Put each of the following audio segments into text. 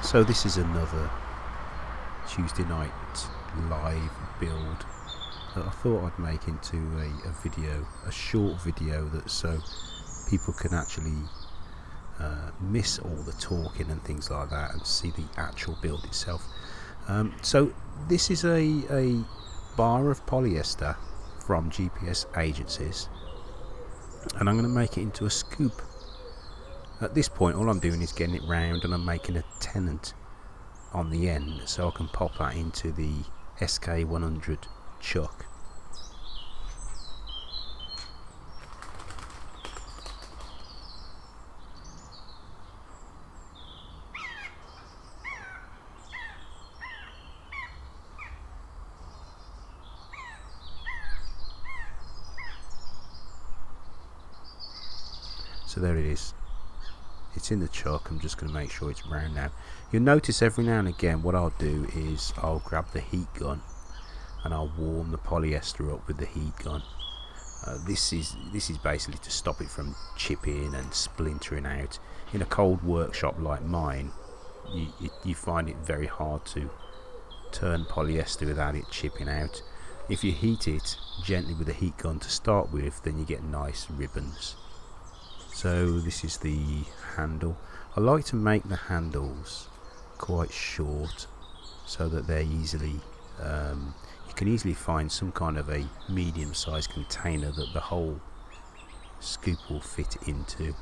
So this is another Tuesday night live build that I thought I'd make into a video, a short video, that so people can actually miss all the talking and things like that and see the actual build itself. So this is a bar of polyester from GPS agencies, and I'm going to make it into a scoop. At this point all I'm doing is getting it round, and I'm making a tenant on the end so I can pop that into the SK100 chuck. So there it is. It's in the chuck. I'm just going to make sure it's round now. You'll notice every now and again what I'll do is I'll grab the heat gun and I'll warm the polyester up with the heat gun. This is basically to stop it from chipping and splintering out. In a cold workshop like mine, you find it very hard to turn polyester without it chipping out. If you heat it gently with a heat gun to start with, then you get nice ribbons. So this is the handle. I like to make the handles quite short so that they're easily you can easily find some kind of a medium-sized container that the whole scoop will fit into.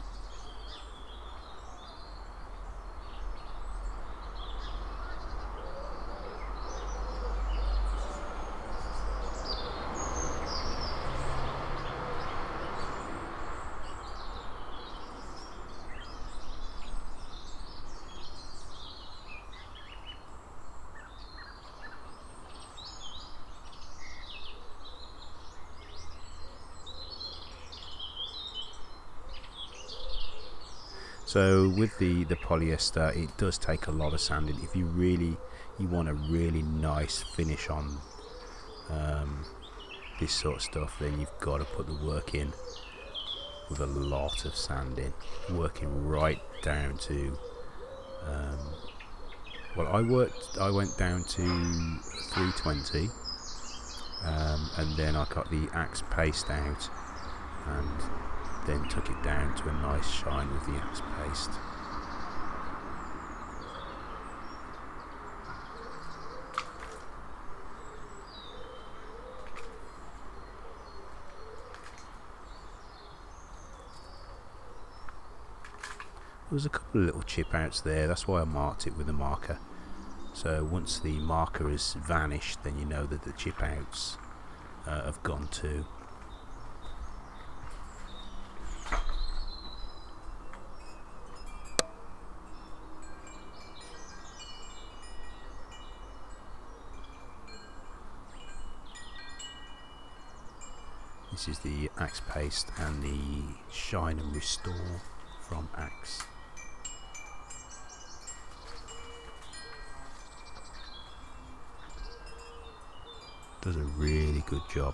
So with the polyester, it does take a lot of sanding. If you want a really nice finish on this sort of stuff, then you've got to put the work in with a lot of sanding, working right down to well, I went down to 320, and then I got the Acks paste out and then took it down to a nice shine with the Acks paste. There was a couple of little chip outs there, that's why I marked it with a marker. So once the marker has vanished, then you know that the chip outs have gone too. This is the Acks paste and the Shine and Restore from Acks. Does a really good job.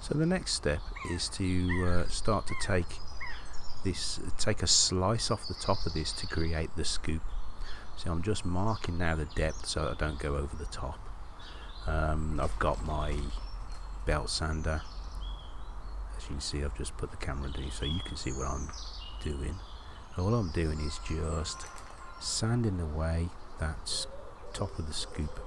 So the next step is to start to take a slice off the top of this to create the scoop. So I'm just marking now the depth so I don't go over the top. I've got my belt sander, as you can see, I've just put the camera down so you can see what I'm doing. All I'm doing is just sanding away that top of the scoop.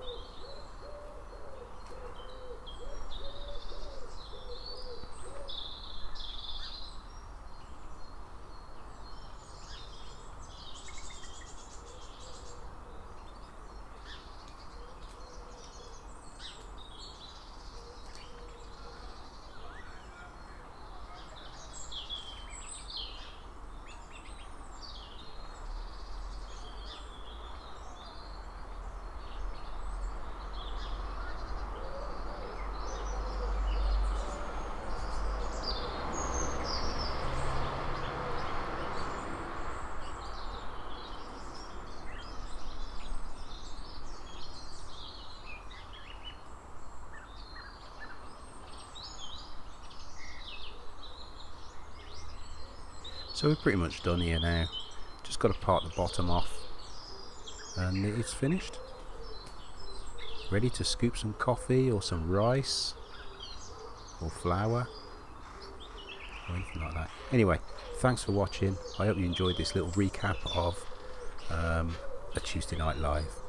So we're pretty much done here now. Just got to part the bottom off and it's finished. Ready to scoop some coffee or some rice or flour or anything like that. Anyway, thanks for watching. I hope you enjoyed this little recap of a Tuesday night live.